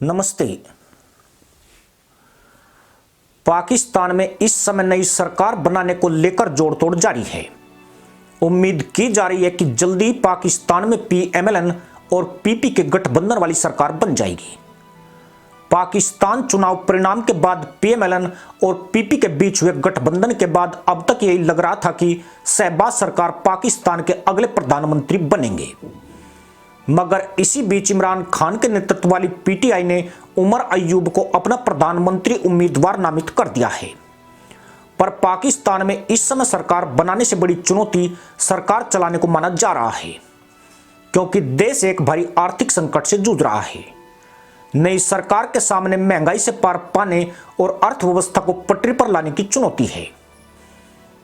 नमस्ते। पाकिस्तान में इस समय नई सरकार बनाने को लेकर जोड़तोड़ जारी है। उम्मीद की जा रही है कि जल्दी ही पाकिस्तान में पीएमएल और पीपी के गठबंधन वाली सरकार बन जाएगी। पाकिस्तान चुनाव परिणाम के बाद पीएमएल और पीपी के बीच हुए गठबंधन के बाद अब तक यही लग रहा था कि शहबाज सरकार पाकिस्तान के अगले प्रधानमंत्री बनेंगे, मगर इसी बीच इमरान खान के नेतृत्व वाली पीटीआई ने उमर अय्यूब को अपना प्रधानमंत्री उम्मीदवार नामित कर दिया है। पर पाकिस्तान में इस समय सरकार बनाने से बड़ी चुनौती सरकार चलाने को माना जा रहा है, क्योंकि देश एक भारी आर्थिक संकट से जूझ रहा है। नई सरकार के सामने महंगाई से पार पाने और अर्थव्यवस्था को पटरी पर लाने की चुनौती है।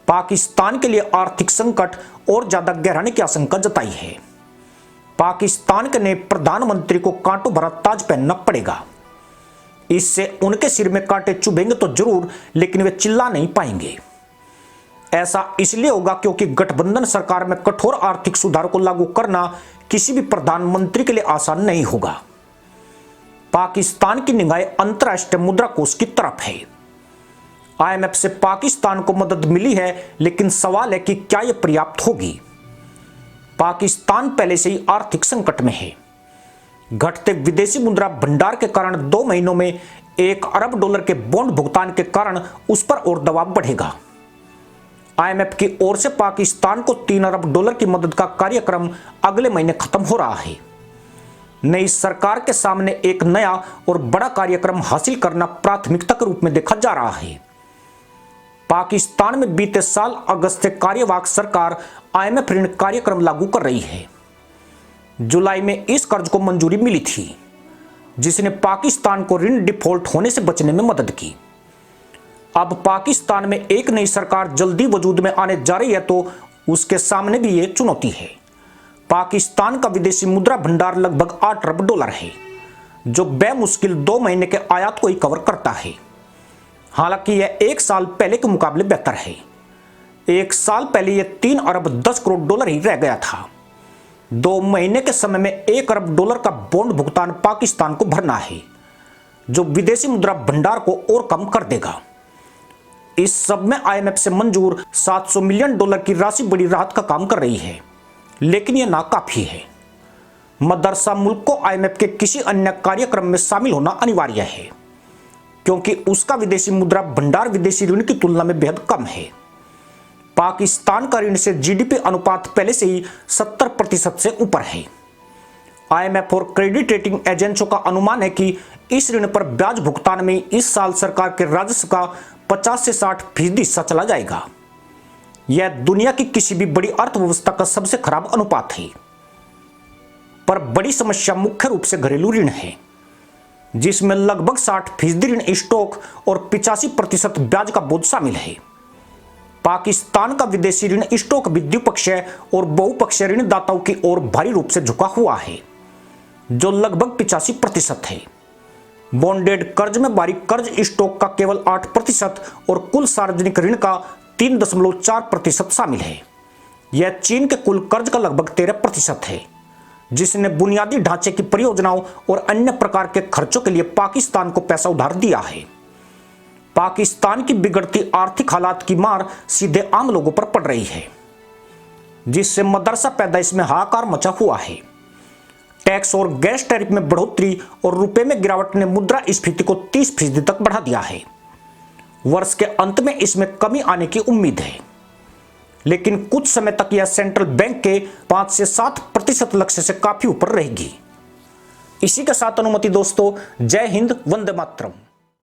पाकिस्तान के लिए आर्थिक संकट और ज्यादा गहराने की आशंका जताई है। पाकिस्तान के नए प्रधानमंत्री को कांटों भरा ताज पहनना पड़ेगा। इससे उनके सिर में कांटे चुभेंगे तो जरूर, लेकिन वे चिल्ला नहीं पाएंगे। ऐसा इसलिए होगा क्योंकि गठबंधन सरकार में कठोर आर्थिक सुधार को लागू करना किसी भी प्रधानमंत्री के लिए आसान नहीं होगा। पाकिस्तान की निगाहें अंतर्राष्ट्रीय मुद्रा कोष की तरफ है। आईएमएफ से पाकिस्तान को मदद मिली है, लेकिन सवाल है कि क्या यह पर्याप्त होगी। पाकिस्तान पहले से ही आर्थिक संकट में है। घटते विदेशी मुद्रा भंडार के कारण 2 महीनों में $1 अरब के बॉन्ड भुगतान के कारण उस पर और दबाव बढ़ेगा। आईएमएफ की ओर से पाकिस्तान को $3 अरब की मदद का कार्यक्रम अगले महीने खत्म हो रहा है। नई सरकार के सामने एक नया और बड़ा कार्यक्रम हासिल करना प्राथमिकता के रूप में देखा जा रहा है। पाकिस्तान में बीते साल अगस्त से कार्यवाहक सरकार आईएमएफ ऋण कार्यक्रम लागू कर रही है। जुलाई में इस कर्ज को मंजूरी मिली थी, जिसने पाकिस्तान को ऋण डिफॉल्ट होने से बचने में मदद की। अब पाकिस्तान में एक नई सरकार जल्दी वजूद में आने जा रही है, तो उसके सामने भी ये चुनौती है। पाकिस्तान का विदेशी मुद्रा भंडार लगभग $8 अरब है, जो बेमुश्किल 2 महीने के आयात को ही कवर करता है। हालांकि यह 1 साल पहले के मुकाबले बेहतर है। 1 साल पहले यह $3 अरब 10 करोड़ ही रह गया था। 2 महीने के समय में $1 अरब का बॉन्ड भुगतान पाकिस्तान को भरना है, जो विदेशी मुद्रा भंडार को और कम कर देगा। इस सब में आईएमएफ से मंजूर $700 मिलियन की राशि बड़ी राहत का काम कर रही है, लेकिन यह नाकाफी है। मदरसा मुल्क को आईएमएफ के किसी अन्य कार्यक्रम में शामिल होना अनिवार्य है, क्योंकि उसका विदेशी मुद्रा भंडार विदेशी ऋण की तुलना में बेहद कम है। पाकिस्तान का ऋण से जीडीपी अनुपात पहले से ही 70% से ऊपर है। आईएमएफ और क्रेडिट रेटिंग एजेंसियों का अनुमान है कि इस ऋण पर ब्याज भुगतान में इस साल सरकार के राजस्व का 50 से 60% हिस्सा चला जाएगा। यह दुनिया की किसी भी बड़ी अर्थव्यवस्था का सबसे खराब अनुपात है। पर बड़ी समस्या मुख्य रूप से घरेलू ऋण है, जिसमें लगभग 60% ऋण स्टॉक और 85% ब्याज का बोझ शामिल है। पाकिस्तान का विदेशी ऋण स्टॉक भी द्विपक्षीय और बहुपक्षीय ऋणदाताओं की ओर भारी रूप से झुका हुआ है, जो लगभग 85% है। बॉन्डेड कर्ज में बारीक कर्ज स्टॉक का केवल 8% और कुल सार्वजनिक ऋण का 3.4% शामिल है। यह चीन के कुल कर्ज का लगभग 13% है, जिसने बुनियादी ढांचे की परियोजनाओं और अन्य प्रकार के खर्चों के लिए पाकिस्तान को पैसा उधार दिया है। पाकिस्तान की बिगड़ती आर्थिक हालात की मार सीधे आम लोगों पर पड़ रही है, जिससे मदरसा पैदाइश में हाहाकार मचा हुआ है। टैक्स और गैस टैरिफ में बढ़ोतरी और रुपए में गिरावट ने मुद्रास्फीति को 30% तक बढ़ा दिया है। वर्ष के अंत में इसमें कमी आने की उम्मीद है, लेकिन कुछ समय तक यह सेंट्रल बैंक के 5 से 7% लक्ष्य से काफी ऊपर रहेगी। इसी के साथ अनुमति दोस्तों, जय हिंद, वंदे मातरम।